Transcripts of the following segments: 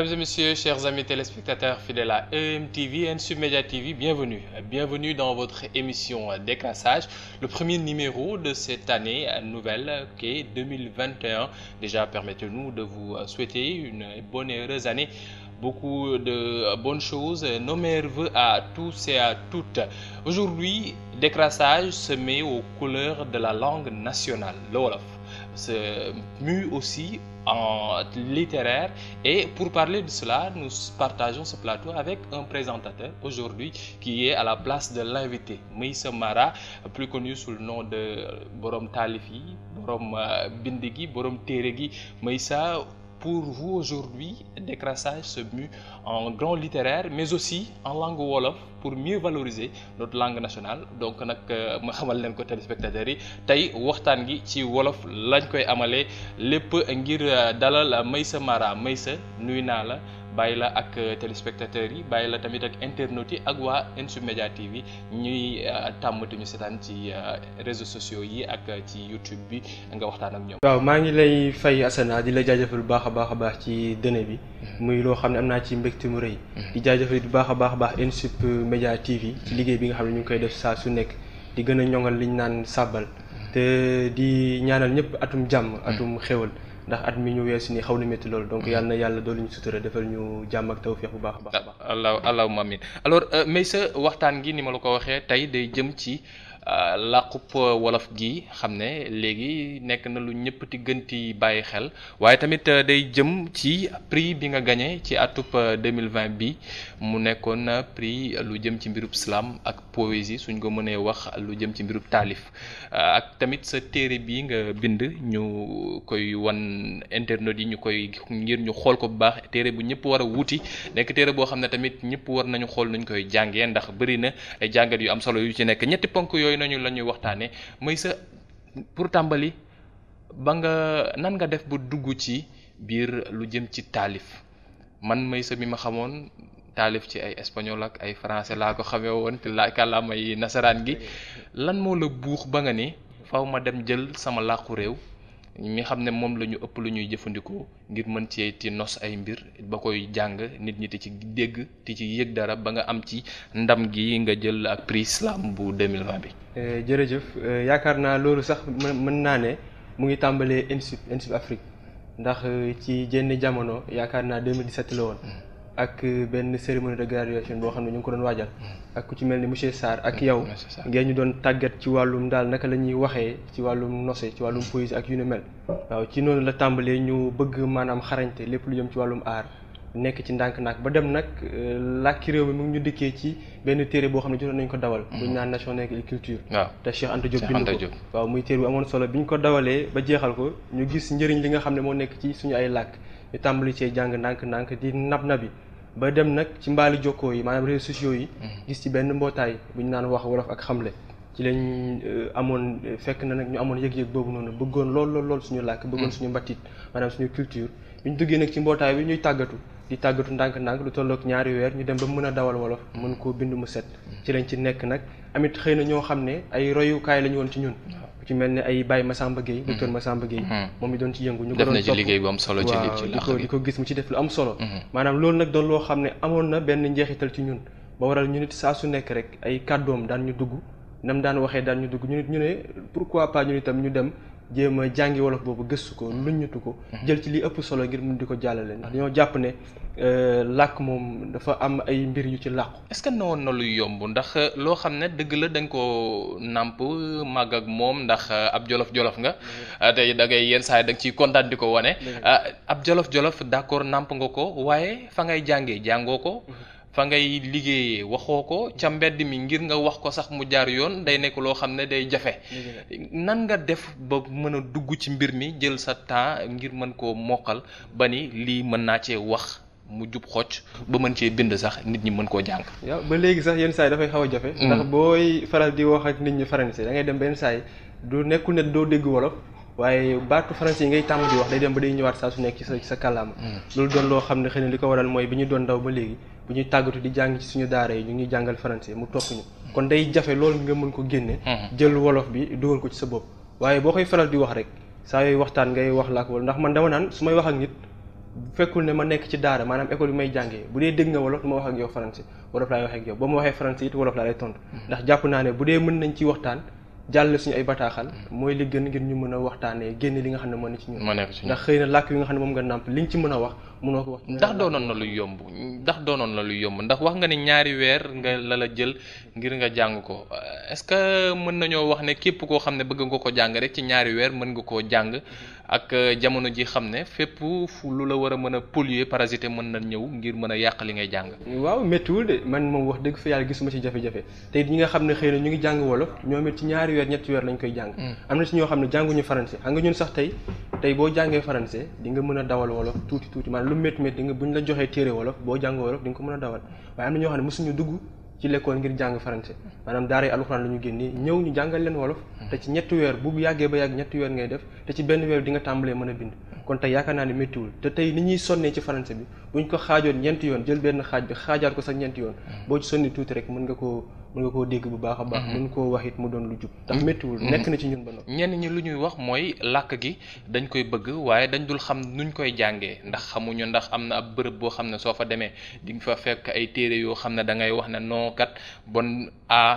Mesdames et messieurs, chers amis téléspectateurs fidèles à EMTV et Submedia TV, bienvenue. Bienvenue dans votre émission Décrassage, le premier numéro de cette année nouvelle qui est 2021. Déjà, permettez-nous de vous souhaiter une bonne et heureuse année. Beaucoup de bonnes choses, nos meilleurs vœux à tous et à toutes. Aujourd'hui, Décrassage se met aux couleurs de la langue nationale, le Wolof. Se mue aussi en littéraire et pour parler de cela, nous partageons ce plateau avec un présentateur aujourd'hui qui est à la place de l'invité, Meissa Mara, plus connu sous le nom de Borom Talifi, Borom Bindigi, Borom Teregi. Meissa, pour vous aujourd'hui, Décrassage se mue en grand littéraire, mais aussi en langue wolof pour mieux valoriser notre langue nationale. Donc nag ma xamal leen ko téléspectateurs yi tey waxtaan gi ci wolof lañ koy amalee lépp ngir dalal Meissa Mara. Meissa, nuyu naa la, bàyyi la ak téléspectateurs yi, bàyyi la tamit ak internautes yi ak waa Submedia TV ñuy tàmmatuñu seetaan ci réseaux sociaux yi ak ci YouTube bi nga waxtaan ak ñoom. waaw maa ngi lay fay Asana di la jaajëfal bu baax a baax ci dëne bi muy loo xam ne am naa ci mbégte mu rëy. di jaajëfal bu baax a baax Submedia TV ci liggéey bi nga xam ne ñu ngi koy def saa su nekk di gën a ñoŋal liñ naan sàbbal te di ñaanal ñëpp atum jàmm atum xéwal. ndax at mi ñu weesu ni xaw na métti loolu donc yàlla na yàlla doolu ñu sutura defal ñu jàmm ak tawfeex bu baax a baax. allahumma amin. Alors Meissa, waxtaan gi ni ma la ko waxee tey day jëm ci làqub wolof gi xam ne léegi nekk na lu ñëpp ti gën ti bàyyi xel waaye tamit day jëm ci prix bi nga gagné ci atub 2020 bi mu nekkoon prix lu jëm ci mbirub slam ak poésie suñ ko mënee wax lu jëm ci mbirub taalif ak tamit sa téere bi nga bind ñu koy wan internautes yi ñu koy ngir ñu xool ko bu baax téere bu ñëpp war a wuti nekk téere boo xam ne tamit ñëpp war nañu xool nuñ koy jàngee ndax bëri na ay jàngat yu am solo yu ci nekk ñetti ponk yooyu nañu la ñuy waxtaanee. Meissa, pour tàmbali ba nga nan nga def ba dugg ci biir lu jëm ci taalif. Man Meissa mi ma xamoon taalif ci ay espagnol ak ay français laa ko xamee woon te laa kàllaamay nasaraan gi lan moo la buux ba nga ni faw ma dem jël sama làqu réew mi xam ne moom la ñu ëpp lu ñuy jëfandikoo ngir mën ci ti nos ay mbir ba koy jàng nit ñi ti ci dégg ti ci yëg dara ba nga am ci ndam gi nga jël ak prix slam bu 2020 bi. jërëjëf yaakaar naa loolu sax mën naa ne mu ngi tàmbalee INSUP Afrique ndax ci jenn jamono yaakaar naa 2017 la woon. ak benn cérémonie de graduation boo xam ne ñu ngi ko doon waajal ak ku ci mel ni monsieur Sarr ak yow ngeen ñu doon tàggat ci wàllum daal naka la ñuy waxee ci wàllum nose ci wàllum poésie ak yu ne mel waaw ci noonu la tàmbalee ñu bëgg maanaam xarañte lépp lu jëm ci wàllum art nekk ci ndànk-ndànk ba dem nag làkki réew mi mu ngi ñu dikkee ci benn téere boo xam ne jotoon nañ ko dawal bu ñu naan nation et culture te Cheikh Anta Diop bind ko waaw muy téere bu amoon solo bi ñu ko dawalee ba jeexal ko ñu gis njëriñ li nga xam ne moo nekk ci suñu ay làkk ñu tàmbali cee jàng ndànk-ndànk di nabi ba dem nag ci mbaali jokkoo yi maanaam réseaux sociaux yi gis ci benn mbootaay bu ñu naan wax wolof ak xamle ci lañ amoon fekk na nag ñu amoon yëg-yëg boobu noonu bëggoon lool suñu làkk bëggoon suñu mbatit maanaam suñu culture bi ñu duggee nag ci mbootaay bi ñuy tàggatu ndànk-ndànk lu tollook ñaari weer ñu dem ba mën a dawal wolof mën koo bind mu set ci lañ ci nekk nag amit xëy na ñoo xam ne ay royukaay lañu woon ci ñun ci mel ne ay Baye Massamba Gueye docteur Massamba Gueye moom mi doon ci yëngu ñu ko doon def na ci liggéey bu am solo ci di ko gis mu ci def lu am solo maanaam loolu nag doon loo xam ne amoon na benn njeexital ci ñun ba waral ñu nit saa su nekk rek ay kàddoom daan ñu dugg nam daan waxee daan ñu dugg ñu nit ñu ne pourquoi pas ñu itam ñu dem jéem a jàngi wolof boobu gëstu ko luññutu ko jël ci li ëpp solo ngir mun di ko jàllale ndax dañoo jàpp ne làkk moom dafa am ay mbir yu ci làqu. est-ce que newoon na luy yomb ndax loo xam ne dëgg la dañ ko nàmp màgg ak moom ndax ab jolof-jolof nga tey da ngay yenn saa yi da nga ciy kontaan di ko wane ab jolof-jolof d'accord nàmp nga ko waaye fa ngay jàngee jàngoo ko fa ngay liggéeyee waxoo ko ca mbedd mi ngir nga wax ko sax mu jaar yoon day nekk loo xam ne day jafe nan nga def ba mën a dugg ci mbir mi jël sa temps ngir mën koo mokkal ba ni lii mën naa cee wax mu jub xocc ba mën cee bind sax nit ñi mën koo jàng. waaw ba léegi sax yenn saa yi dafay xaw a jafe. ndax booy faral di wax ak nit ñi français da ngay dem benn saa yi du nekkul ne doo dégg wolof waaye baatu français yi ngay tàmm di wax day dem ba day ñëwaat saa su nekk ci sa kàllaama. loolu doon loo xam ne xëy na li ko waral mooy bi ñu doon daw ba léegi bu ñuy tàggatu di jàng ci suñu daara yi ñu ngi jàngal français mu topp ñu kon day jafe loolu nga mën ko génne. jël wolof bi dugal ko ci sa bopp waaye boo koy faral di wax rek saa yooyu waxtaan ngay wax làkk wala ndax man dama naan su may wax ak nit fekkul ne ma nekk ci daara maanaam école bi may jàngee bu dee dégg nga wolof du ma wax ak yow français wolof laay waxee ak yow boo ma waxee français it wolof laa lay tontu ndax jàpp naa ne bu dee mën nañ ci waxtaan jàll suñu ay bataaxal mooy li gën ngir ñu mën a waxtaanee génne li nga xam ne moo ne ci ñun ndax xëy na làkk yi nga xam ne moom nga nàmp liñ ci mën a wax mënoo ko wax ndax doonoon na luy yomb ndax wax nga ne ñaari weer nga la jël ngir nga jàng ko est-ce que mën nañoo wax ne képp koo xam ne bëgg nga ko jàng rek ci ñaari weer mën nga koo jàng ak jamono ji xam ne fépp fu lu la war a mën a polluer parasiter mën na ñëw ngir mën a yàq li ngay jàng. waaw méttiwul de man moom wax dëgg fa yàlla gisuma ci jafe-jafe te it ñi nga xam ne xëy na ñu ngi jàng wolof ñoom it ci ñaari weer ñetti weer lañ koy jàng. am na ci ñoo xam ne jànguñu français xam nga ñun sax tey boo jàngee français di nga mën a dawal wolof tuuti maanaam lu métti di nga buñ la joxee téere wolof boo jàng wolof di nga ko mën a dawal waaye am na ñoo xam ne mosuñu dugg ci l'école ngir jàng français maanaam daara alxuraan la ñu génnee ñëw ñu jàngal leen wolof te ci ñetti weer bu yàggee ba yàgg ñetti weer ngay def te ci benn weer di nga tàmbalee mën a bind kon tey yaakaar naa ne méttiwul te tey ni ñuy sonnee ci français bi buñ ko xaajoon ñeenti yoon jël benn xaaj bi xaajaat ko sax ñeenti yoon boo ci sonni tuuti rek mën nga koo dégg bu baax a baax mën koo wax it mu doon lu jub ndax méttiwul nekk na ci ñun ba noppi ñenn ñi lu ñuy wax mooy làkk gi dañ koy bëgg waaye dañ dul xam nuñ koy jàngee ndax xamuñu ndax am na ab bërëb boo xam ne soo fa demee di nga fa fekk ay téere yoo xam ne da ngay wax ne non kat bon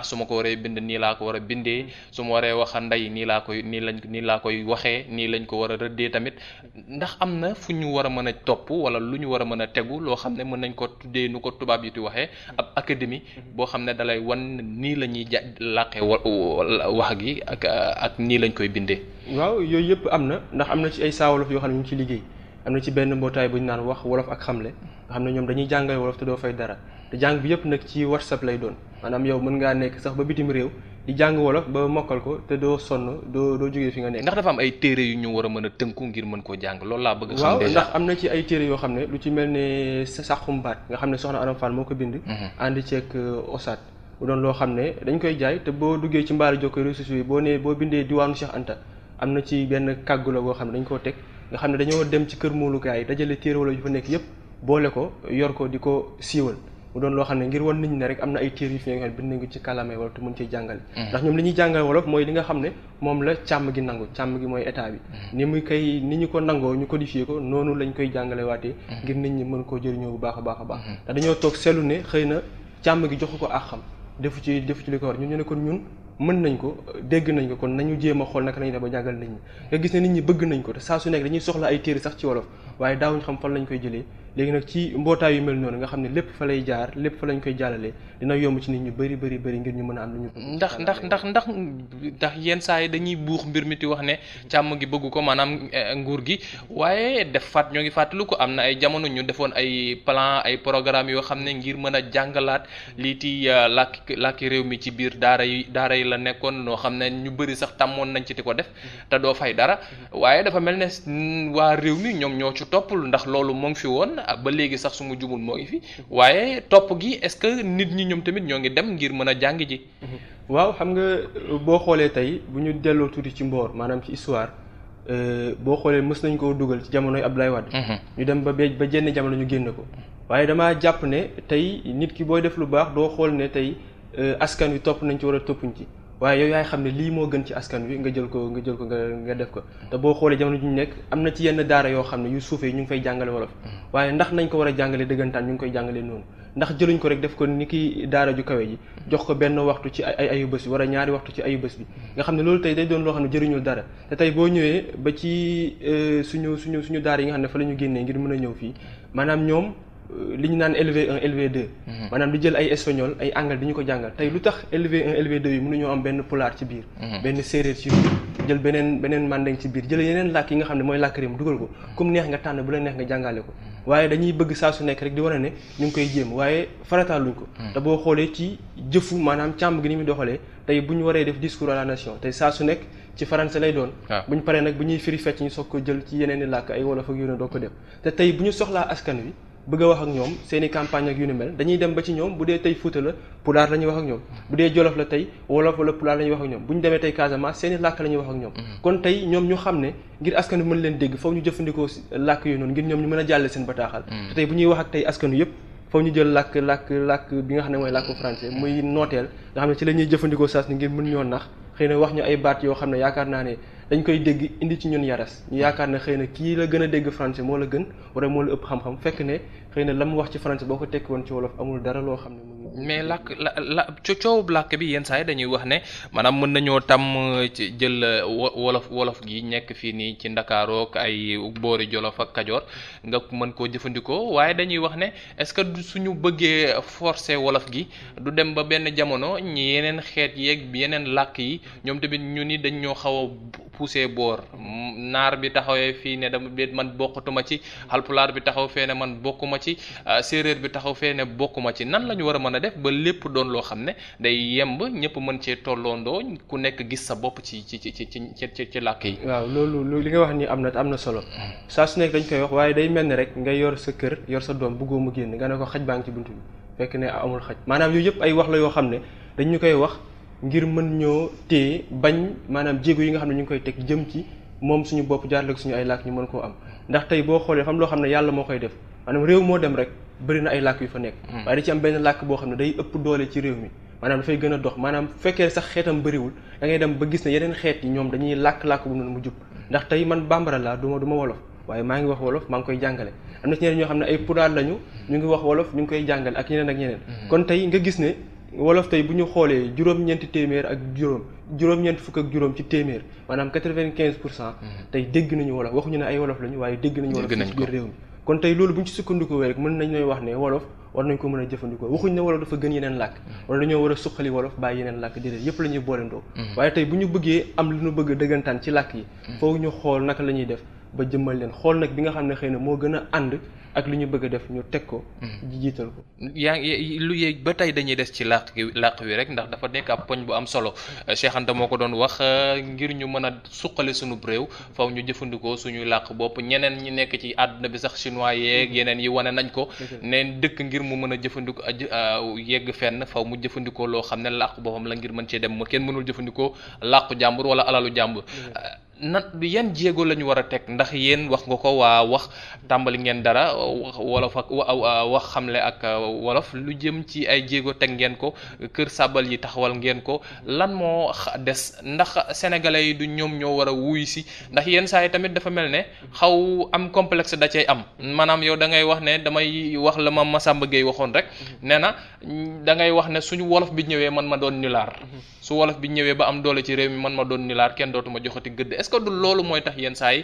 su ma ko waree bind nii laa ko war a bindee su ma waree wax ndey nii laa koy waxee nii lañ ko war a rëddee tamit ndax am na fu ñu war a mën a topp wala lu ñu war a mën a tegu loo xam ne mën nañ ko tuddee nu ko tubaab yi di waxee ab académie boo xam ne dalay wan nii la ñuy làqee wax gi ak nii lañ koy bindee. waaw yooyu yëpp am na ndax am na ci ay saa wolof yoo xam ne ñu ngi ci liggéey am na ci benn mbootaay bu ñu naan wax wolof ak xamle nga xam ne ñoom dañuy jàngale wolof te doo fay dara te jàng bi yëpp nag ci WhatsApp lay doon maanaam yow mën ngaa nekk sax ba bitim réew di jàng wolof ba mokkal ko te doo sonn doo jógee fi nga nekk. ndax dafa am ay téere yu ñu war a mën a tënku ngir mën koo jàng loolu laa bëgg. waaw ndax am na ci ay téere yoo xam ne lu ci mel ne saxum baat nga xam ne soxna Aram Fall moo ko bind. ànd ceeg Osaat mu doon loo xam ne dañ koy jaay te boo duggee ci mbaari jokko réseaux sociaux yi boo bindee diwaanu Cheikh Anta am na ci benn kàggu la boo xam ne dañ koo teg nga xam ne dañoo dem ci kër moolukaay yi dajale téere wala yu fa nekk yëpp boole ko yor ko di ko siiwal mu doon loo xam ne ngir wan nit ñi ne rek am na ay téere yu fi nga xam ne bind nañ ko ci kàllaamay wolof te mën cee jàngale ndax ñoom li ñuy jàngale wolof mooy li nga xam ne moom la càmm gi nangu càmm gi mooy état bi ni ñu ko nangoo ñu codifié ko noonu lañ koy jàngale waatee ngir nit ñi mën koo jëriñoo bu baax a baax a baax ndax dañoo toog seetlu ne xëy na càmm gi joxu ko àqam defu ci li ko war ñun ñu ne kon ñun mën nañ ko dégg nañ ko kon nañu jéem a xool naka lañu def ba jàngal nit ñi nga gis ne nit ñi bëgg nañ ko te saa su nekk dañuy soxla ay téere sax ci wolof waaye daawuñ xam fan lañ koy jëlee léegi nag ci mbootaay yu mel noonu nga xam ne lépp fa lay jaar lépp fa lañ koy jàllalee dina yomb ci nit ñu bëri ngir ñu mën a am lu ñu ndax yenn saa yi dañuy buux mbir mi ti wax ne càmm gi bëgg ko maanaam nguur gi waaye ñoo ngi fàttalu ko am na ay jamono ñu defoon ay plan ay programme yoo xam ne ngir mën a jàngalaat lii ti làkki réew mi ci biir daara yi la nekkoon noo xam ne ñu bëri sax tàmmoon nañ ci di ko def te doo fay dara waaye dafa mel ne waa réew mi ñoom ñoo ci toppul ndax loolu moo ngi fi woon ba léegi sax su ma jumul moo ngi fi waaye topp gi est-ce que nit ñi ñoom tamit ñoo ngi dem ngir mën a jàng ji. waaw xam nga boo xoolee tey bu ñu delloo tuuti ci mboor maanaam ci histoire boo xoolee mës nañ koo dugal ci jamonoy Abdoulaye Wade. ñu dem ba jenn jamono ñu génn ko waaye damaa jàpp ne tey nit ki booy def lu baax doo xool ne tey askan wi topp nañ ci war a toppuñ ci waaye yow yaay xam ne lii moo gën ci askan wi nga jël ko nga def ko te boo xoolee jamono ji ñu nekk am na ci yenn daara yoo xam ne yu suufee ñu ngi fay jàngale wolof waaye ndax nañ ko war a jàngale dëggantaan ñu ngi koy jàngale noonu ndax jëluñ ko rek def ko ni ki daara ju kawe ji jox ko benn waxtu ci ay ayu bés bi wala ñaari waxtu ci ayu bés bi nga xam ne loolu tey day doon loo xam ne jëriñul dara te tey boo ñëwee ba ci suñu daara yi nga xam ne fa la ñu génnee ngir mën a ñëw fii maanaam ñoom li ñu naan LV1 LV2 maanaam di jël ay espagnol ay anglais di ñu ko jàngal tey lu tax LV1 LV2 yi mënuñoo am benn pulaar ci biir benn séeréer ci biir jël beneen mandeng ci biir jël yeneen làkk yi nga xam ne mooy làkk réew dugal ko comme neex nga tànn bu la neex nga jàngale ko waaye dañuy bëgg saa su nekk rek di wane ne ñu ngi koy jéem waaye farataaluñ ko te boo xoolee ci jëfu maanaam càmm gi ni muy doxalee tey bu ñu waree def discours à la nation tey saa su nekk ci français lay doon bu ñu paree nag bu ñuy firi fecc ñu soog ko jël ci yeneen i làkk ay wolof ak yu ne doo ko def te tey bu ñu soxlaa askan wi bëgg a wax ak ñoom seen i campagne ak yu ni mel dañuy dem ba ci ñoom bu dee tey Fuuta la pulaar la ñuy wax ak ñoom bu dee Jolof la tey wolof wala pulaar la ñuy wax ak ñoom bu ñu demee tey Casamance seen i làkk la ñuy wax ak ñoom kon tey ñoom ñu xam ne ngir askan wi mën leen dégg foofu ñu jëfandikoo làkk yooyu noonu ngir ñoom ñu mën a jàlle seen bataaxal te tey bu ñuy wax ak tey askan wi yëpp foofu ñu jël làkk bi nga xam ne mooy làkku français muy nooteel nga xam ne ci la ñuy jëfandikoo saas ni ngir mën ñoo nax xëy na wax ñu ay baat yoo xam ne yaakaar naa ne dañ koy dégg indi ci ñun yaras ñu yaakaar ne xëy na kii la gën a dégg français moo la gën wala moo la ëpp xam-xam fekk ne xëy na la mu wax ci français boo ko tekki woon ci wolof amul dara loo xam ne mu ngi. mais coow làkk bi yenn saa yi dañuy wax ne maanaam mën nañoo tàmm ci jël wolof gi nekk fii nii ci Ndakaaroo ak ay boori Jolof ak Kajoor nga mën koo jëfandikoo waaye dañuy wax ne est-ce que suñu bëggee forcer wolof gi du dem ba benn jamono ñi yeneen xeet yeeg yeneen làkk yi ñoom tamit ñu ni dañ ñoo xaw a poussé boor naar bi taxawee fii ne dama man bokkatuma ci Haalpulaar bi taxaw fee ne man bokkuma ci séeréer bi taxaw fee ne bokkuma ci nan la ñu war a mën a def ba lépp doon loo xam ne day yemb ñëpp mën cee tolloondoo ku nekk gis sa bopp ci làkk yi. waaw loolu li nga wax ni am na solo saa su nekk dañ koy wax waaye day mel ni rek nga yor sa kër yor sa doom bëggoo mu génn nga ne ko xaj baa ngi ci buntu bi fekk ne amul xaj maanaam yooyu yëpp ay wax la yoo xam ne dañ ñu koy wax ngir mën ñoo téye bañ maanaam jéego yi nga xam ne ñu ngi koy teg jëm ci moom suñu bopp jaarale ko suñu ay làkk ñu mën koo am ndax tey boo xoolee xam loo xam ne yàlla moo koy def maanaam réew moo dem rek bëri na ay làkk yu fa nekk waaye da ci am benn làkk boo xam ne day ëpp doole ci réew mi maanaam dafay gën a dox maanaam fekkee sax xeetam bëriwul da ngay dem ba gis ne yeneen xeet yi ñoom dañuy làkk bu noonu mu jub ndax tey man bambara laa du ma wolof waaye maa ngi wax wolof maa ngi koy jàngale am na ci ñeneen ñoo xam ne ay pulaar lañu ñu ngi wax wolof ñu ngi koy jàngale ak ñeneen kon tey nga gis ne wolof tey bu ñu xoolee juróom-ñeenti téeméer ak juróom-ñeenti fukk ak juróom ci téeméer maanaam 95% tey dégg nañu wolof waxuñu ne ay wolof lañu waaye dégg nañu wolof ci biir réew mi kon tey loolu bu ñu ci sukkandikoo rek mën nañ ñooy wax ne wolof war nañ ko mën a jëfandikoo waxuñ ne wolof dafa gën yeneen làkk wala dañoo war a suqali wolof bàyyi yeneen làkk déedéet yëpp la ñuy boolendoo waaye tey bu ñu bëggee am li ñu bëgg dëggantaan ci làkk yi foofu ñu xool naka la ñuy def ba jëmmal leen xool nag bi nga xam ne xëy na moo gën a ànd ak li ñu bëgg a def ñu teg ko jiital ko yaa ngi lu yéeg ba tey dañuy des ci làkk wi rek ndax dafa nekk ab poñ bu am solo Cheikh Anta moo ko doon wax ngir ñu mën a suqali suñu réew faw ñu jëfandikoo suñuy làkk bopp ñeneen ñi nekk ci àdduna bi sax chinois yeeg yeneen yi wane nañ ko ne dëkk ngir mu mën a jëfandikoo yegg fenn faw mu jëfandikoo loo xam ne làkk boppam la ngir mën cee dem kenn mënul jëfandikoo làkku jàmbur wala alalu jàmbur yan jéego la ñu war a teg ndax yéen wax nga ko waa wax tàmbali ngeen dara wolof ak wax xamle ak wolof lu jëm ci ay jéego teg ngeen ko kër sàbbal yi taxawal ngeen ko lan moo des ndax sénégalais yi du ñoom ñoo war a wuy si ndax yenn saa yi tamit dafa mel ne xaw am complexe da cay am maanaam yow da ngay wax ne damay wax la ma Massamba Gueye waxoon rek nee na da ngay wax ne suñu wolof bi ñëwee man ma doon nilaar su wolof bi ñëwee ba am doole ci réew mi man ma doon nilaar kenn dootuma joxati gëdd est-ce que du loolu mooy tax yenn saa yi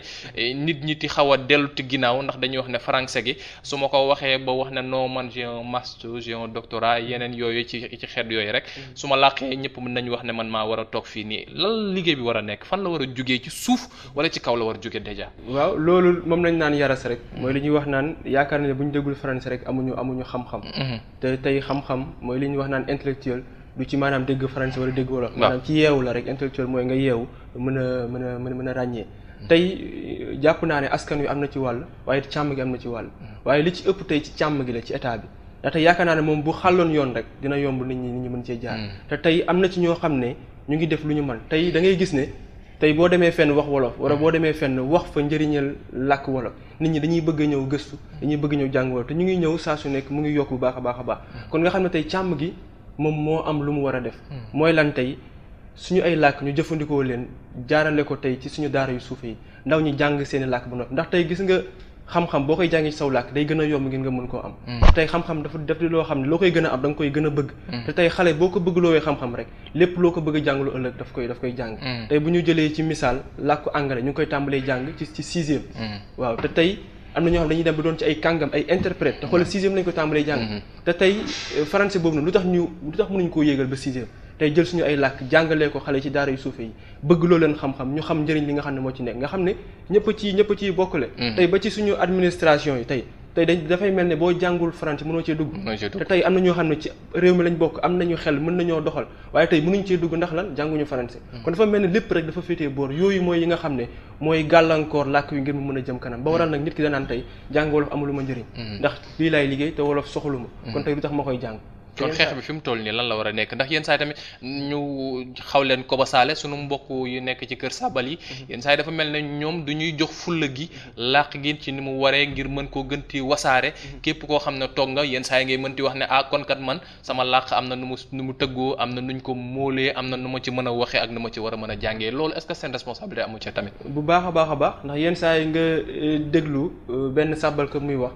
nit ñi ti xaw a dellu ti ginnaaw ndax dañuy wax ne français gi su ma ko waxee ba wax ne non man j'ai un master j'ai un doctorat yeneen yooyu ci xeet yooyu rek su ma làqee ñëpp mën nañu wax ne man maa war a toog fii nii lan liggéey bi war a nekk fan la war a jugee ci suuf wala ci kaw la war a jugee déjà. waaw loolu moom lañ naan yaras rek mooy li ñuy wax naan yaakaar ne bu ñu déggul français rek amuñu xam-xam. te tey xam-xam mooy li ñuy wax naan intellectuel du ci maanaam dégg français wala dégg wolof. maanaam ci yeewu la rek intellectuel mooy nga yeewu mën a ràññee. tey jàpp naa ne askan wi am na ci wàll waaye càmm gi am na ci wàll waaye li ci ëpp tey ci càmm gi la ci état bi ndaxte yaakaar naa ne moom bu xàlloon yoon rek dina yomb nit ñi mën cee jaar. te tey am na ci ñoo xam ne ñu ngi def lu ñu mën tey da ngay gis ne tey boo demee fenn wax wolof wala boo demee fenn wax fa njëriñal làkk wolof nit ñi dañuy bëgg a ñëw gëstu dañuy bëgg ñëw jàng wolof te ñu ngi ñëw saa su nekk mu ngi yokk bu baax a baax a baax kon nga xam ne tey càmm gi moom moo am lu mu war a def mooy lan tey suñu ay làkk ñu jëfandikoo leen jaarale ko tey ci suñu daara yu suufe yi ndaw ñi jàng seeni làkk ba noppi ndax tey gis nga xam-xam boo koy jàngee ci saw làkk day gën a yomb ngir nga mën koo am tey xam-xam dafa def di loo xam ne loo koy gën a am da nga koy gën a bëgg te tey xale boo ko bëgg loowee xam-xam rek lépp loo ko bëgg a jàng lu ëllëg daf koy jàng tey bu ñu jëlee ci misaal làkku anglais ñu ngi koy tàmbalee jàng ci 6e waaw te tey am na ñoo xam dañuy dem ba doon ci ay kàngam ay interprète te xoolal 6e lañ ko tàmbalee jàng te tey français boobu noonu lu tax mënuñu koo yéegal ba 6e tey jël suñu ay làkk jàngalee ko xale ci daara yu suufe yi bëgg loo leen xam-xam ñu xam njëriñ li nga xam ne moo ci nekk nga xam ne ñëpp ciy bokkale tey ba ci suñu administration yi tey dafay mel ne boo jàngul français mënoo cee dugg te tey am na ñoo xam ne ci réew mi lañ bokk am nañu xel mën nañoo doxal waaye tey mënuñ cee dugg ndax lan jànguñu français kon dafa mel ne lépp rek dafa féetee boor yooyu mooy yi nga xam ne mooy gàllankoor làkk yu ngir mu mën a jëm kanam ba waral nag nit ki danaan tey jàng wolof amuluma njëriñ ndax lii laay liggéey te wolof soxaluma kon tey lu tax ma koy jàng kon xeex bi fi mu toll nii lan la war a nekk ndax yenn saa yi tamit ñu xaw leen ko ba saale sunu mbokk yu nekk ci kër Sabal yi yenn saa yi dafa mel ne ñoom du ñuy jox fulla gi làq gi ci ni mu waree ngir mën koo gënti wasaare képp koo xam ne toog nga yenn saa yi ngay mënti wax ne kon kat man sama làq am na nu mu tëggoo am na nuñ ko móolee am na nu ma ci mën a waxee ak nu ma ci war a mën a jàngee loolu est-ce que seen responsabilité amu ca tamit. bu baax a baax ndax yenn saa yi nga déglu benn sàbbal ko muy wax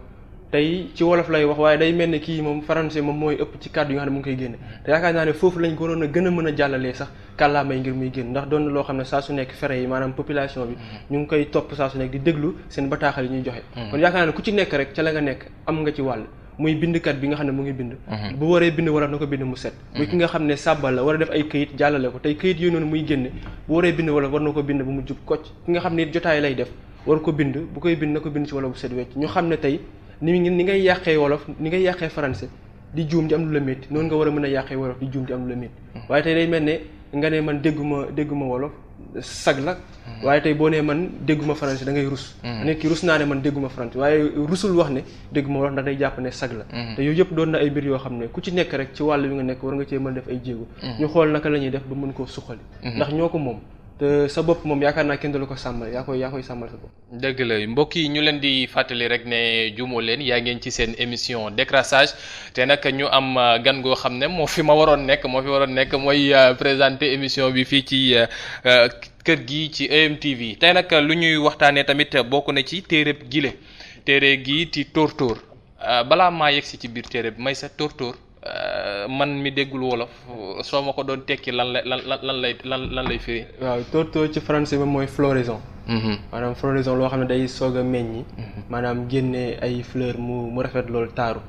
tey ci wolof lay wax waaye day mel ne kii moom français moom mooy ëpp ci kàddu yi nga xam ne mu ngi koy génne te yaakaar naa ne foofu lañ ko waroon a gën a mën a jàllalee sax kàllaamay ngir muy génn ndax doon na loo xam ne saa su nekk fere yi maanaam population bi ñu ngi koy topp saa su nekk di déglu seen bataaxal yi ñuy joxe kon yaakaar naa ne ku ci nekk rek ca la nga nekk am nga ci wàll muy bindkat bi nga xam ne mu ngi bind bu waree bind wala na ko bind mu set muy ki nga xam ne sàbbal la war a def ay këyit jàllale ko tey këyit yooyu noonu muy génne bu waree bind wala war na ko bind bu mu jub kocc ki nga xam ne jotaay lay def war ko bind bu koy bind na ko bind ci wala bu set wecc ñu xam ne tey ni ngay yàqee wolof ni ngay yàqee français di juum di am lu la métti noonu nga war a mën a yàqee wolof di juum di am lu la métti waaye tey day mel ne nga ne man dégguma wolof sag la waaye tey boo nee man dégguma français da ngay rus nit ki rus naa ne man dégguma français waaye rusul wax ne dégguma wolof ndax day jàpp ne sag la te yooyu yëpp doon na ay mbir yoo xam ne ku ci nekk rek ci wàll wi nga nekk war nga cee mën def ay jéego ñu xool naka la ñuy def ba mën koo suqali ndax ñoo ko moom te sa bopp moom yaakaar naa kenn du la ko sàmmal yaa koy sàmmal sa bopp. dëgg la mbokk yi ñu leen di fàttali rek ne juumoo leen yaa ngeen ci seen émission décrassage te nag ñu am gan goo xam ne moo fi waroon nekk mooy présenter émission bi fii ci kër gi ci EMTV tey nag lu ñuy waxtaanee tamit bokk na ci téere gi ci tóortóor balaa maa yegg si ci biir téere bi may sa tóortóor man mi déggul wolof soo ma ko doon tekki lan lay firi. waaw tóortóor ci français ba mooy floraison. maanaam floraison loo xam ne day soog a meññi. maanaam génne ay fleur mu rafet loolu taaru.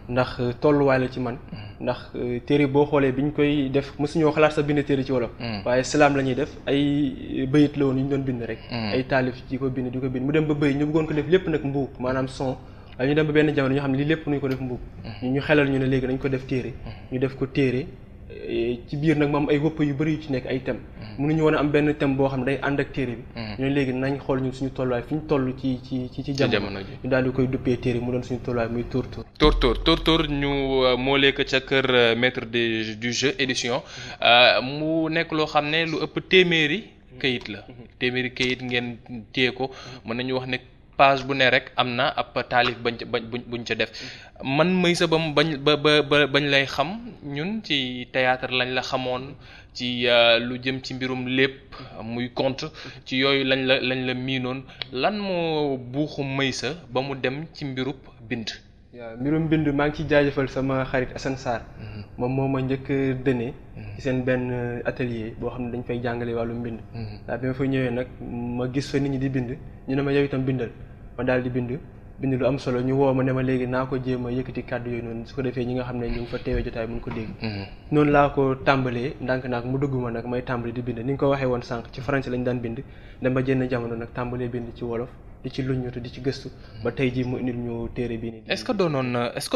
ndax tolluwaay la ci man. ndax téere boo xoolee bi ñu koy def mosuñoo xalaat sa bind téere ci wolof. waaye salaam la ñuy def ay bëyit la woon yu ñu doon bind rek. ay taalif di ko bind mu dem ba bëy ñu bëggoon ko def lépp nag mbuub maanaam son. waaye ñu dem ba benn jamono ñoo xam ne lii lépp nuñ ko def mbubb ñu xelal ñu ne léegi dañ ko def téere ñu def ko téere ci biir nag moom ay wëpp yu bëri yu ci nekk ay thème mënuñu woon a am benn thème boo xam ne day ànd ak téere bi ñu ne léegi nañ xool ñun suñu tolluwaay fi ñu toll ci jamono ñu daal di koy duppee téere mu doon suñu tolluwaay muy tóortóor ñu moolee ko ca kër maître du jeu édition mu nekk loo xam ne lu ëpp téeméeri këyit ngeen téye ko mën nañu wax ne page bu ne rek am na ab taalif buñ ca def man may sa bañ lay xam ñun ci théâtre lañ la xamoon ci lu jëm ci mbirum lépp muy conte ci yooyu lañ la miinoon lan moo buuxu may sa ba mu dem ci mbirub bind. waaw mbirum bind maa ngi ciy jaajëfal sama xarit Assane Sarr moom moo ma njëkk dëne ci seen benn atelier boo xam ne dañ fay jàngale wàllu mbind daa bi ma fa ñëwee nag ma gis fa nit ñi di bind ñu ne ma yow itam bindal ma daal di bind lu am solo ñu woo ma ne ma léegi naa ko jéem a yëkkati kàddu yooyu noonu su ko defee ñi nga xam ne ñu ngi fa teewee jotaay mun ko dégg noonu laa ko tàmbalee ndànk naag mu dugg ma nag may tàmbali di bind ni nga ko waxee woon sànq ci français lañ daan bind dem ba jenn jamono nag tàmbalee bind ci wolof di ci luññutu di ci gëstu ba tey jii mu indil ñu téere bii nii. est-ce que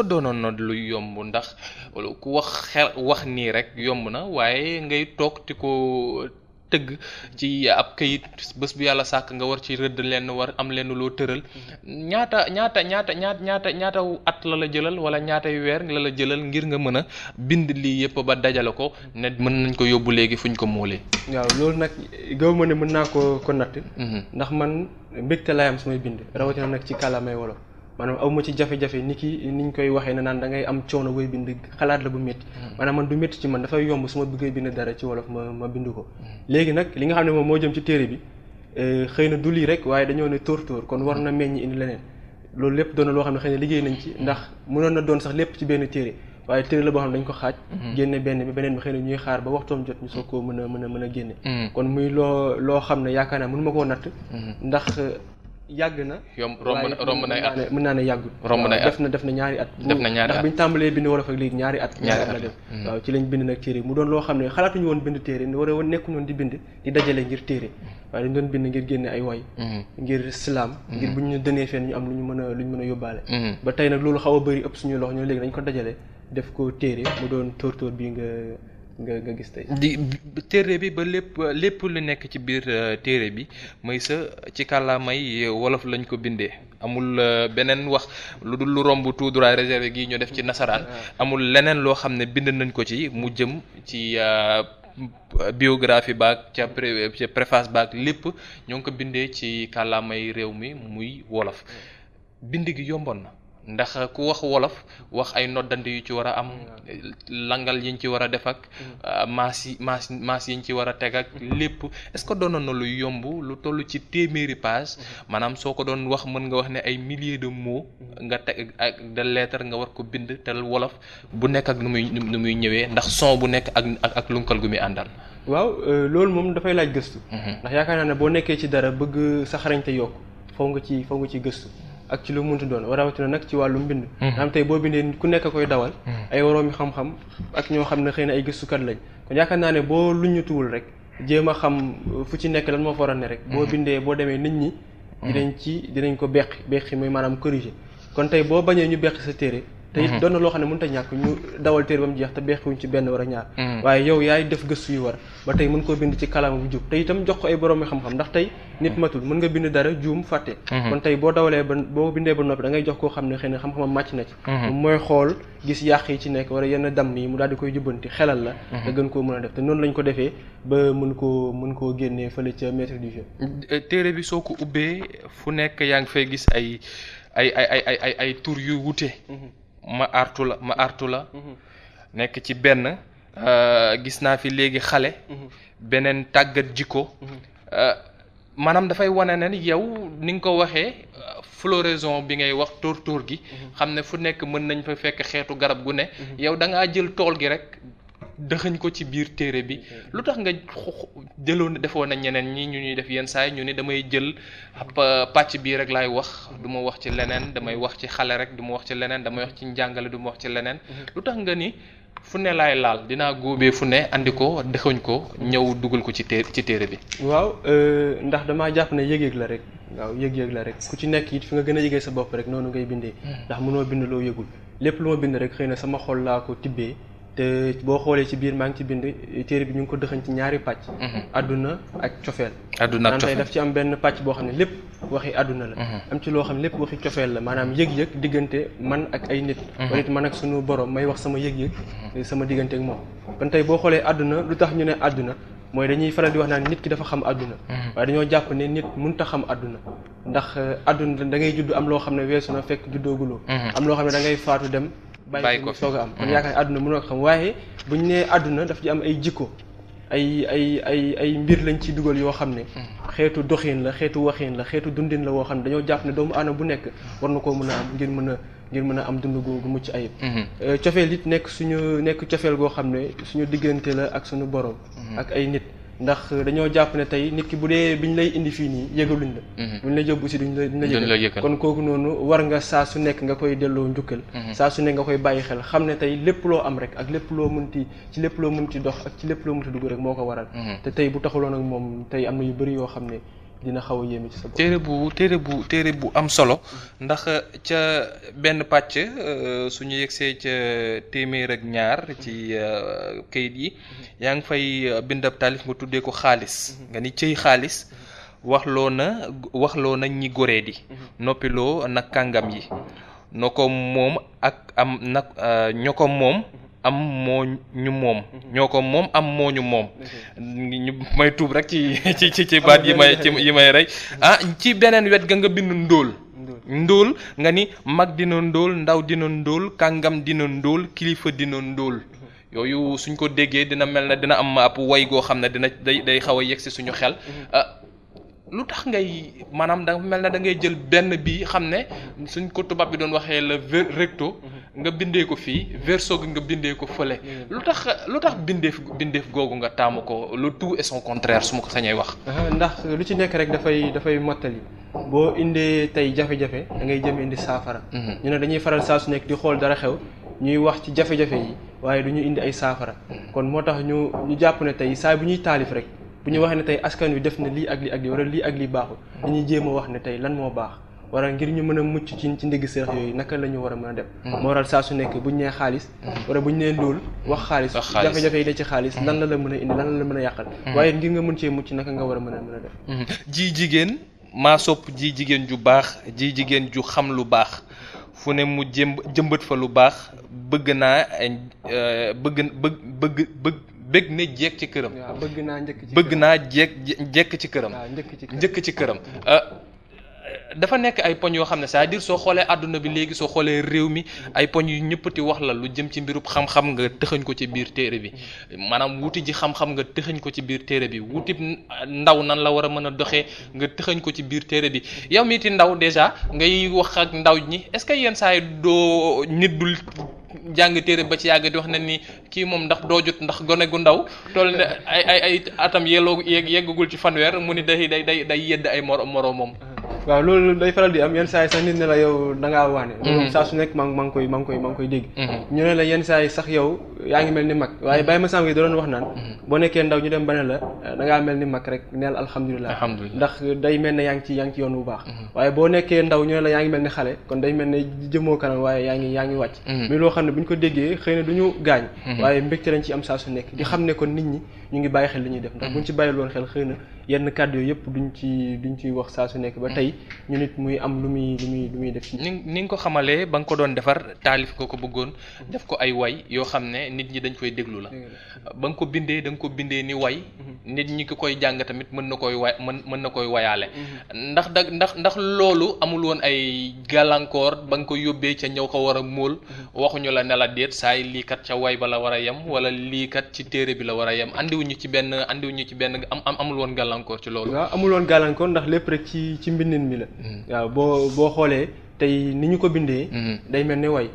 doonoon na lu yomb ndax ku wax nii rek yomb na waaye ngay toog di ko tëgg ci ab kayit bés bu yàlla sàkk nga war ci rëdd lenn war am lenn loo tëral ñaata at la jëlal wala ñaatay weer la jëlal ngir nga mën a bind lii yëpp ba dajale ko ne mën nañ ko yóbbu léegi fuñ ko móolee. waaw loolu nag gaw ma ne mën naa ko natt. ndax man mbégte laay am sumay bind rawatina nag ci kàllaamay wolof maanaam aw ma ci jafe-jafe niñ koy waxee ne naan da ngay am coono booy bind xalaat la bu métti maanaam man du métti ci man dafay yomb su ma bëggee bind dara ci wolof ma bind ko léegi nag li nga xam ne moom moo jëm ci téere bi xëy na du lii rek waaye dañoo ne tóortóor kon war na meññ indi leneen loolu lépp doon na loo xam ne xëy na liggéey nañ ci ndax mënoon na doon sax lépp ci benn téere waaye téere la boo xam ne dañ ko xaaj génne benn bi beneen bi xëy na ñuy xaar ba waxtoom jot ñu soog koo mën a génne kon muy loo xam ne yaakaar naa mënu ma koo natt ndax yàgg na romb nay at mën naa ne yàggul def na ñaari at ndax biñu tàmbalee bind wolof ak léegi ñaari at la def waaw ci lañ bind nag téere mu doon loo xam ne xalaatuñu woon bind téere war a nekku noonu di bind di dajale ngir téere waaye dañ doon bind ngir génne ay way ngir silaam ngir bu ñu dënee fenn ñu am lu ñu mën a yóbbaale ba tey nag loolu xaw a bëri ëpp suñu loxo ñoo léegi dañ ko dajale def ko téere mu doon tóortóor bii nga gis tey. di téere bi ba lépp lu nekk ci biir téere bi mooy ci kàllaamay wolof lañ ko bindee amul beneen wax lu dul lu romb tout droit réservé gi ñu def ci nasaraan amul leneen loo xam ne bind nañ ko ci mu jëm ci biographie baag ca préface baag lépp ñoo ngi ko bindee ci kàllaamay réew mi muy wolof bind gi yomboon na ndax ku wax wolof wax ay noddante yu ci war a am langal yiñ ci war a def ak maas yiñ ci war a teg ak lépp est-ce que doonoon na lu yomb lu toll ci téeméeri page maanaam soo ko doon wax mën nga wax ne ay milliers de mots nga teg ak de lettres nga war ko bind te wolof bu nekk ak nu muy ñëwee ndax son bu nekk ak lunkal gu muy àndal. waaw loolu moom dafay laaj gëstu. ndax yaakaar naa ne boo nekkee ci dara bëgg sa xarañte yokk faw nga ci gëstu. ak ci lu mu munti doon rawatina nag ci wàllu mbind. am tey boo bindee ku nekk koy dawal. ay woroomi xam-xam ak ñoo xam ne xëy na ay gëstukat lañ kon yaakaar naa ne boo luññutuwul rek jéem a xam fu ci nekk lan moo fa war a ne rek. boo bindee boo demee nit ñi. dinañ ko beqi muy maanaam corriger kon tey boo bañee ñu beqi sa téere. te it doon na loo xam ne mënut a ñàkk ñu dawal téere ba mu jeex te beexiwuñ ci benn war a ñaar. waaye yow yaay def gëstu yu war ba tey mën koo bind ci kàllaama bu jub te itam jox ko ay borom xam-xam ndax tey nit matul mën nga bind dara juum fàtte. kon tey boo bindee ba noppi da ngay jox koo xam ne xëy na xam-xamam màcc na ci. mooy xool gis yàq yi ci nekk wala yenn damm yi mu daal di koy jubbanti xelal la. nga gën koo mën a def te noonu lañ ko defee ba mën koo génnee fële ca maître du jeu. téere bi soo ko ubbee fu nekk yaa ngi fay gis ay tur yu wute. ma artu la nekk ci benn gis naa fi léegi xale beneen tàggat jikko maanaam dafay wane ne yow ni nga ko waxee floraison bi ngay wax tóor gi xam ne fu nekk mën nañ fa fekk xeetu garab gu ne yow da ngaa jël tool gi rek dëxëñ ko ci biir téere bi lu tax nga defoon na ñeneen ñi ñu ñuy def yenn saay ñu ni damay jël pàcc bii rek laay wax du ma wax ci leneen damay wax ci xale rek du ma wax ci leneen damay wax ci njàngale du ma wax ci leneen lu tax nga ni fu ne laay laal dinaa góobee fu ne andi ko dëxëñ ko ñëw dugal ko ci téere bi. waaw ndax damaa jàpp ne yëg-yëg la rek waaw yëg-yëg la rek ku ci nekk it fi nga gën a yëgee sa bopp rek noonu ngay bindee ndax mënoo bind loo yëgul lépp lu ma bind rek xëy na sama xol laa ko tibbee. te boo xoolee ci biir maa ngi ci bind téere bi ñu ngi ko dëxañ ci ñaari pàcc. àdduna ak cofeel. àdduna ak cofeel daf ci am benn pàcc boo xam ne lépp waxi àdduna la. am ci loo xam ne lépp waxi cofeel la maanaam yëg-yëg diggante man ak ay nit. wala it man ak sunu borom may wax sama yëg-yëg sama diggante ak moom. kon tey boo xoolee àdduna lu tax ñu ne àdduna mooy dañuy faral di wax naan nit ki dafa xam àdduna. waaye dañoo jàpp ne nit mënut a xam àdduna ndax àdduna da ngay judd am loo xam ne weesu na fekk juddooguloo. am loo xam ne da ngay faatu dem. bàyyi ko soog a am kon yaakaar ne àdduna mënoo ko xam waaye bu ñu nee àdduna daf ci am ay jikko ay mbir lañ ci dugal yoo xam ne xeetu doxin la xeetu waxin la xeetu dundin la woo xam ne dañoo jàpp ne doomu aadama bu nekk war na koo mën a am ngir mën a am dund gu mucc ayib. cofeel it nekk cofeel goo xam ne suñu diggante la ak suñu borom. ak ay nit ndax dañoo jàpp ne tey nit ki bu dee biñ lay indi fii nii yëgaluñ la. buñ la yóbbu si duñ la yëgal kon kooku noonu war nga saa su nekk nga koy delloo njukkal. saa su nekk nga koy bàyyi xel xam ne tey lépp loo am rek ak lépp loo mënti dox ak ci lépp loo mënti dugg rek moo ko waral. te tey bu taxuloon ak moom tey am na yu bëri yoo xam ne dina xaw a yéeme ci sa bopp. téere bu am solo ndax ca benn pàcc suñu yegsee ca téeméer ak ñaar ci kayit yi yaa ngi fay bindab taalif nga tuddee ko xaalis nga ni cëy xaalis waxloo na ñi goree di noppiloo nag kàngam yi no ko moom ak am nag ñoo ko moom am moo ñu moom ñoo ko moom am moo ñu moom ñu may tuub rek ci baat yi may rey ci beneen wet ga nga bind ndóol nga ni mag dina ndóol ndaw dina ndóol kàngam dina ndóol kilifa dina ndóol yooyu suñ ko déggee dina mel na dina am ab way goo xam ne day xaw a yegg si suñu xel lu tax ngay maanaam da mel na da ngay jël benn bi xam ne suñ ko tubaab bi doon waxee le recto nga bindee ko fii verso gi nga bindee ko fële lu tax bindeef googu nga taamu ko le tout et son contraire su ma ko sañee wax. ndax lu ci nekk rek dafay mottali boo indee tey jafe-jafe da ngay jëm indi saafara. ñu ne dañuy faral saa su nekk di xool dara xew ñuy wax ci jafe-jafe yi waaye du ñu indi ay saafara kon moo tax ñu jàpp ne tey saa bu ñuy taalif rek. bu ñu waxee ne tey askan wi def na lii ak lii ak lii wala lii ak lii baaxul dañuy jéem a wax ne tey lan moo baax wala ngir ñu mën a mucc ci ndigg sërëx yooyu naka la ñu war a mën a def moo waral saa su nekk buñ nee xaalis wala buñ nee ndóol wax xaalis jafe-jafe yi da ci xaalis lan la mën a indi lan la mën a yàqal waaye ngir nga mën cee mucc naka nga war a mën a def ji jigéen maa sopp ji jigéen ju baax ji jigéen ju xam lu baax fu ne mu jëmbat fa lu baax bëgg naa bëgg ne jeeg ci këram. waaw bëgg naa jekk ci këram. njëkk ci këram. dafa nekk ay poñ yoo xam ne c'est-à-dire soo xoolee àdduna bi léegi soo xoolee réew mi ay poñ yu ñëppati wax la lu jëm ci mbirub xam-xam nga tëxañ ko ci biir téere bi maanaam wuti ji xam-xam nga tëxañ ko ci biir téere bi wuti ndaw nan la war a mën a doxee nga tëxañ ko ci biir téere bi yow miiti ndaw déjà ngay wax ak ndaw ñi est-ce que yenn saa yi doo nit dul jàng téere ba ci yàgg di wax ne ni kii moom ndax doo jot ndax gone gu ndaw toll ne ay atam yeggagul ci fanweer mu ni day yedd ay moroomam. waaw loolu day faral di am yenn saa yi sax nit ne la yow da ngaa waane. loolu saa su nekk maa ngi koy dégg. ñu ne la yenn saa yi sax yow yaa ngi mel ni mag waaye Baye Massamba gi da doon wax naan. boo nekkee ndaw ñu dem ba ne la da ngaa mel ni mag rek neel alhamdulilah. ndax day mel ne yaa ngi ci yoon bu baax. waaye boo nekkee ndaw ñu ne la yaa ngi mel ni xale kon day mel ne jëmoo kanam waaye yaa ngi wàcc. mais loo xam ne bu ñu ko déggee xëy na du ñu gaañ. waaye mbégte lañ ci am saa su nekk di xam ne kon nit ñi ñu ngi bàyyi xel li ñuy def ndax buñ ci bàyyil woon xel xëy na yenn kàddu yooyu yëpp duñ ci wax saa su nekk ba tey ñu nit muy am lu muy def ci ni nga ko xamalee ba nga ko doon defar taalif nga ko bëggoon def ko ay way yoo xam ne nit ñi dañ koy déglu la ba nga ko bindee da nga ko bindee ni way nit ñi ko koy jàng tamit mën na koy wayaale ndax loolu amul woon ay gàllankoor ba nga ko yóbbee ca ñëw ko war a móol waxuñu la ne la déet saay lii kat ca way ba la war a yem wala lii kat ci téere bi la war a yem andiwuñu ci benn amul woon gàllankoor ci loolu. waaw amul woon gàllankoor ndax lépp rek ci mbindin mi la. waaw boo xoolee tey ni ñu ko bindee. day mel ni way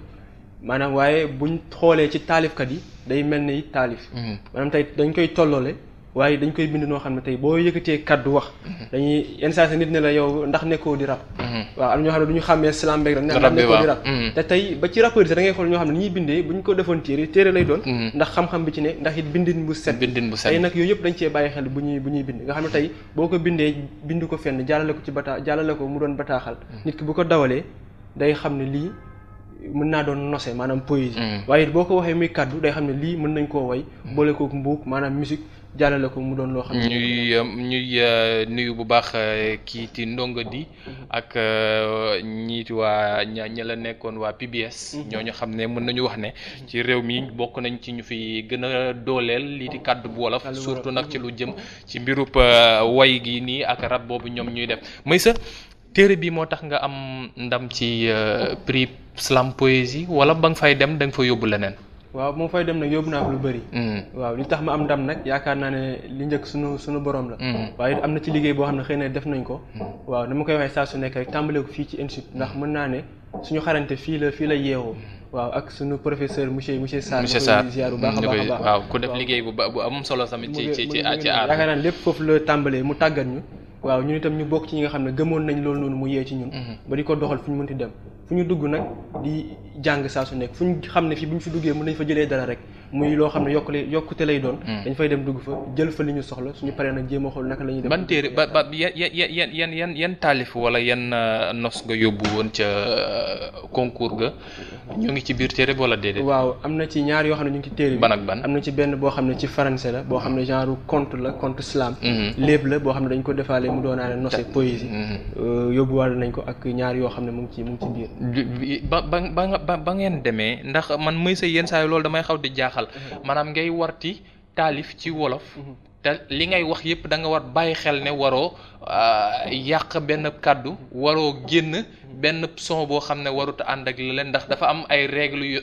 maanaam waaye buñ xoolee ci taalifkat yi day mel ni taalif. maanaam tey dañ koy tolloole waaye dañ koy bind noo xam ne tey boo yëkkatee kaddu wax. dañuy yenn saa si nit ne la yow ndax nekkoo di rap. waaw am ñoo xam ne du ñu xàmmee slam beeg rek. ndax nekkoo di rap te tey ba ci rappeurs yi da ngay xool ñoo xam ne ni ñuy bindee bu ñu ko defoon téere lay doon. ndax xam-xam bi ci ne ndax it bindin bu set. tey nag yooyu yëpp dañ cee bàyyi xel bu ñuy bind nga xam ne tey boo ko bindee bind ko fenn jàllale ko mu doon bataaxal. nit ki bu ko dawalee day xam ne lii mën naa doon nose maanaam poésie. waaye boo ko waxee muy kaddu day xam ne lii mën nañ koo way boole kook mbuuk maanaam musique jàllale ko mu doon loo xam ne ñuy nuyu bu baax kii ti ndongo di ak ñiiti waa ña la nekkoon waa PBS ñooñu xam ne mën nañu wax ne ci réew mi bokk nañ ci ñu fi gën a dooleel lii di kàddu bu wolof surtout nag ci lu jëm ci mbirub way gi nii ak rab boobu ñoom ñuy def may sa téere bi moo tax nga am ndam ci prix slam poésie wala ba nga fay dem da nga fa yóbbu leneen. waaw moo fay dem nag yóbbu naa ko lu bëri. waaw li tax ma am ndam nag yaakaar naa ne li njëkk sunu borom la. waaye am na ci liggéey boo xam ne xëy na def nañ ko. waaw dama koy waxee saa su nekk rek tàmbale ko fii ci institut ndax mën naa ne suñu xarante fii la yeewoo. waaw ak sunu professeur monsieur Sarr. monsieur Sarr ziar bu baax a baax waaw ku def liggéey bu am solo tamit ci aar. yaakaar naa ne lépp foofu la tàmbalee mu tàggat ñu. waaw ñun itam ñu bokk ci ñi nga xam ne gëmoon nañ loolu noonu mu yee ci ñun. ba di ko doxal fu ñu mënti dem fu ñu dugg nag di jàng saa su nekk fu ñu xam ne fii bu ñu fi duggee mën nañ fa jëlee dara rek muy loo xam ne yokkute lay doon. dañ fay dem dugg fa jël fa li ñu soxla suñu paree nag jéem a xool naka la ñuy def. ban téere ba yan taalif wala yan nos nga yóbbu woon ca concours ga ñu ngi ci biir téere bi wala déedéet. waaw am na ci ñaar yoo xam ne ñu ngi ci téere bi. ban ak ban am na ci benn boo xam ne ci français la boo xam ne genre conte la conte slam. léeb la boo xam ne dañ ko defaale mu doonaale nose poésie. yóbbuwaale nañ ko ak ñaar yoo xam ne mu ngi ci biir. ba ngeen demee ndax man may sa yenn saa yi loolu damay xaw di jaaxal maanaam ngay warti taalif ci wolof te li ngay wax yépp da nga war bàyyi xel ne waroo yàq benn kàddu waroo génn benn son boo xam ne warut ànd ak leneen ndax dafa am ay règles yu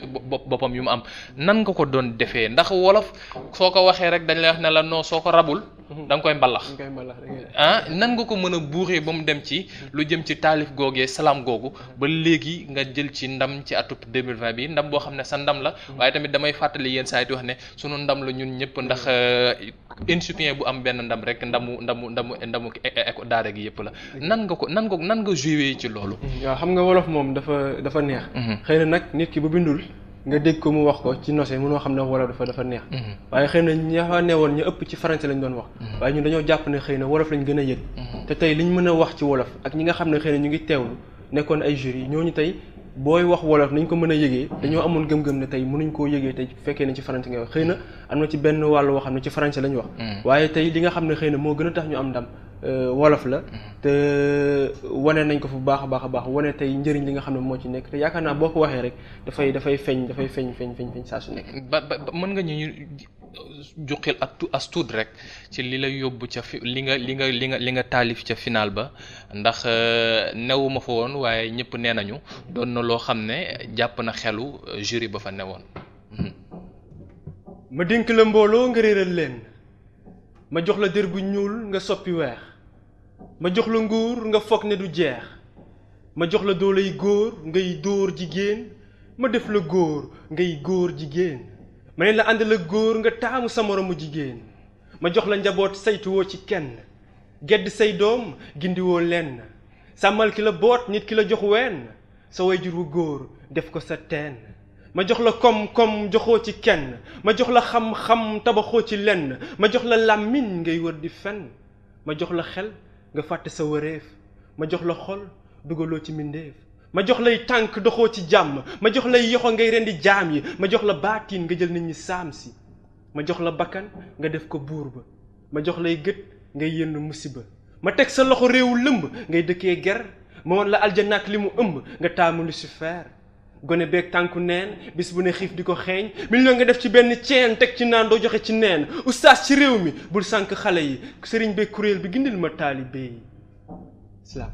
boppam yu mu am nan nga ko doon defee ndax wolof soo ko waxee rek dañ lay wax ne la non soo ko rabul da nga koy mbalax nan nga ko mën a buuxee ba mu dem ci lu jëm ci taalif googee salaam googu ba léegi nga jël ci ndam ci atub 2020 bi ndam boo xam ne sa ndam la waaye tamit damay fàttali yéen saa yi di wax ne sunu ndam la ñun ñëpp ndax incipient bu am benn ndam rek ndamu daara gi yëpp la nan nga joué ci loolu. waaw xam nga wolof moom dafa neex. xëy na nag nit ki bu bindul nga dégg ko mu wax ko ci nose mënoo xam ne wolof dafa neex. waaye xëy na ña fa newoon ñu ëpp ci français lañ doon wax. waaye ñun dañoo jàpp ne xëy na wolof lañ gën a yëg. te tey liñ mën a wax ci wolof ak ñi nga xam ne xëy na ñu ngi teewlu nekkoon ay jury ñooñu tey booy wax wolof nañ ko mën a yëgee dañoo amoon gëm-gëm ne tey mënuñ koo yëgee tey fekkee ne ci français ngay wax xëy na am na ci benn wàll woo xam ne ci français lañ wax waaye tey li nga xam ne xëy na moo gën a tax ñu am ndam wolof la te wane nañ ko fu baax a baax wane tey njëriñ li nga xam ne moo ci nekk te yaakaar naa boo ko waxee rek dafay feeñ saa su nekk. ba mën nga ñu juqil as tuut rek ci li la yóbbu ca li nga taalif ca final ba ndax newuma fa woon waaye ñëpp nee nañu doon na loo xam ne jàpp na xelu jury ba fa newoon. ma dénk la mbooloo nga réeral leen ma jox la dër bu ñuul nga soppi weex ma jox la nguur nga foog ne du jeex ma jox la dooley góor ngay dóor jigéen ma def la góor ngay góor jigéen ma ne la ànd la góor nga taamu sa moromu jigéen ma jox la njaboot saytuwoo ci kenn gedd say doom gindiwoo lenn sàmmal ki la boot nit ki la jox wenn sa wayjur wu góor def ko sa teen ma jox la koom-koom joxoo ci kenn ma jox la xam-xam tabaxoo ci lenn ma jox la làmmiñ ngay wër di fen ma jox la xel nga fàtte sa wëreef ma jox la xol dugaloo ci mbindéef ma jox lay tànk doxoo ci jàmm ma jox lay yoxo ngay rendi jaam yi ma jox la baatiin nga jël nit ñi saam si ma jox la bakkan nga def ko buur ba ma jox lay gët ngay yenn musiba ma teg sa loxo réewu lëmb ngay dëkkee ger ma won la aljanaak li mu ëmb nga taamu Lucifer gone beeg tànku neen bis bu ne xiif di ko xeeñ million nga def ci benn ceen teg ci naan doo joxe ci neen oustaz ci réew mi bul sànk xale yi sëriñ beeg kuréel bi gindil ma taalibe yi salaam.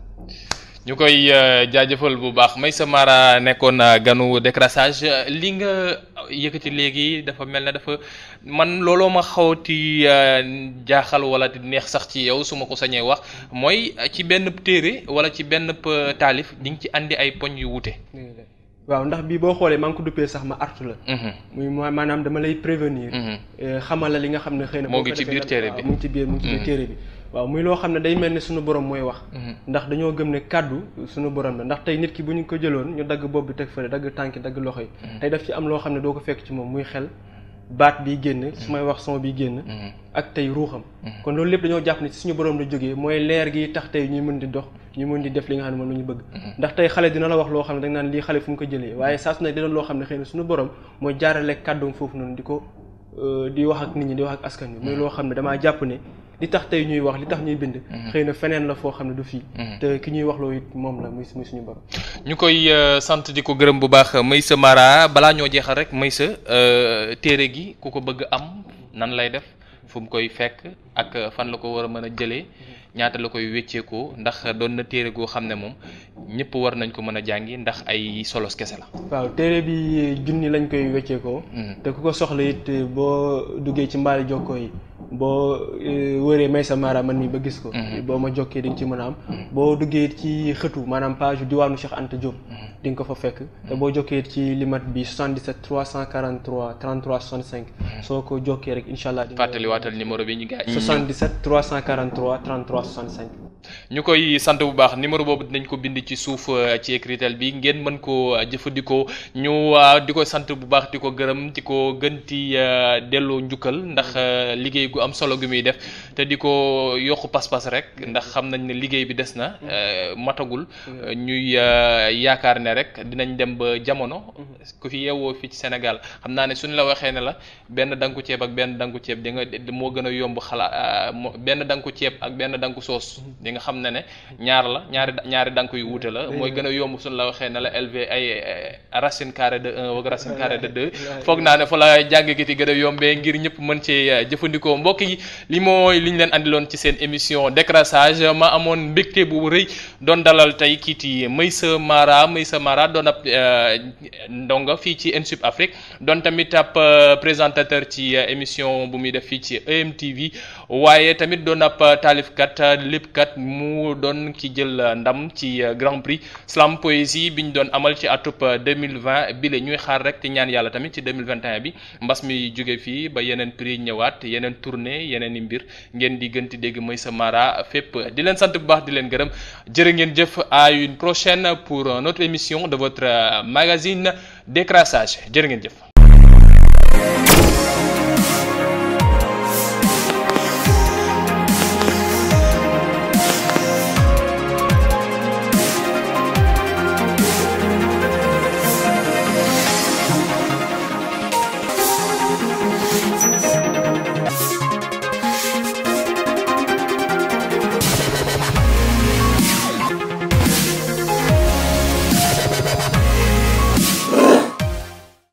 ñu koy jaajëfal bu baax Meissa Mara nekkoon ganu décrassage li nga yëkkati léegi dafa mel ne dafa man looloo ma xawti jaaxal wala di neex sax ci yow su ma ko sañee wax mooy ci benn téere wala ci benn taalif di nga ci andi ay poñ yu wute. waaw ndax bii boo xoolee maa ngi ko duppee sax ma artu la. muy maanaam dama lay prévenir. xamal la li nga xam ne xëy na. moo ngi ci biir téere bi mu ngi ci biir téere bi. waaw muy loo xam ne day mel ne suñu borom mooy wax. ndax dañoo gëm ne kàddu suñu borom la ndax tey nit ki bu ñu ko jëloon ñu dagg bopp bi teg fële dagg tànki dagg loxo yi. tey daf ci am loo xam ne doo ko fekk ci moom muy xel baat bi génn su may wax son bi génn. ak tey ruuxam. kon loolu lépp dañoo jàpp ne ci suñu borom la jógee mooy leer gi tax tey ñuy mën di dox ñu mën di def li nga xam ne moom la ñu bëgg. ndax tey xale dina la wax loo xam ne da nga naan lii xale fu mu ko jëlee waaye saa su nekk dina loo xam ne xëy na suñu borom mooy jaarale kàddoom foofu noonu di wax ak nit ñi di wax ak askan wi. muy loo xam ne damaa jàpp ne li tax tey ñuy wax li tax ñuy bind. xëy na feneen la foo xam ne du fii. te ki ñuy wax loo it moom la muy suñu borom. ñu koy sant di ko gërëm bu baax Meissa Mara balaa ñoo jeexal rek Meissa téere gi ku ko bëgg am nan lay def fu mu koy fekk ak fan la ko war a mën a jëlee ñaata la koy wécceekoo ndax doon na téere goo xam ne moom ñëpp war nañ ko mën a jàngi ndax ay solos kese la. waaw téere bi junni lañ koy wécceekoo. te ku ko soxla it boo duggee ci mbaali jokkoo yi boo wëree Meissa Mara man mi ba gis ko. boo ma jokkee di nga ci mën a am. boo duggee ci xëtu maanaam page diwaanu Cheikh Anta Diop. di nga ko fa fekk. te boo jokkee ci limat bi 77 343 33 65. soo ko jokkee rek incha allah. fàttaliwaatal numéro bi ñu gars yi. 77 343 33 65. ñu koy sant bu baax numéro boobu dinañ ko bind ci suuf ci écritel bi ngeen mën koo jëfandikoo ñu di ko sant bu baax di ko gërëm di ko gënti delloo njukkal ndax liggéey gu am solo gi muy def te di ko yokk pas-pas rek ndax xam nañ ne liggéey bi des na matagul ñuy yaakaar ne rek dinañ dem ba jamono ku fi yeewoo fii ci Sénégal xam naa ne suñu la waxee ne la benn danku ceeb ak benn danku ceeb di nga moo gën a yomb benn danku ceeb ak benn danku soos di nga xam ne ñaar la ñaari danku yu wuute la mooy gën a yomb suñu la waxee ne la élevé ay racine carrée de 1 ak racine carrée de 2 foog naa ne fa la jàng gi ti gën a yombee ngir ñëpp mën cee jëfandikoo mbokk yi li mooy li ñu leen andiloon ci seen émission décrassage ma amoon mbégte bu rëy doon dalal tey kiiti Meissa Mara doon ab ndonga fii ci INSUP Afrique doon tamit ab présentateur ci émission bu muy def fii ci EMTV waaye tamit doon ab taalifkat léppkat mu doon ki jël ndam ci Grand Prix Slam Poésie bi ñu doon amal ci atub 2020 bi la ñuy xaar rek te ñaan yàlla tamit ci 2021 bi mbas mi jóge fii ba yeneen prix ñëwaat yeneen tournée yeneen i mbir ngeen di gën di dégg Meissa Mara fépp di leen sant bu baax di leen gërëm jërë ngeen jëf à une prochaine pour notre émission de votre magazine Décrassage jërë ngeen jëf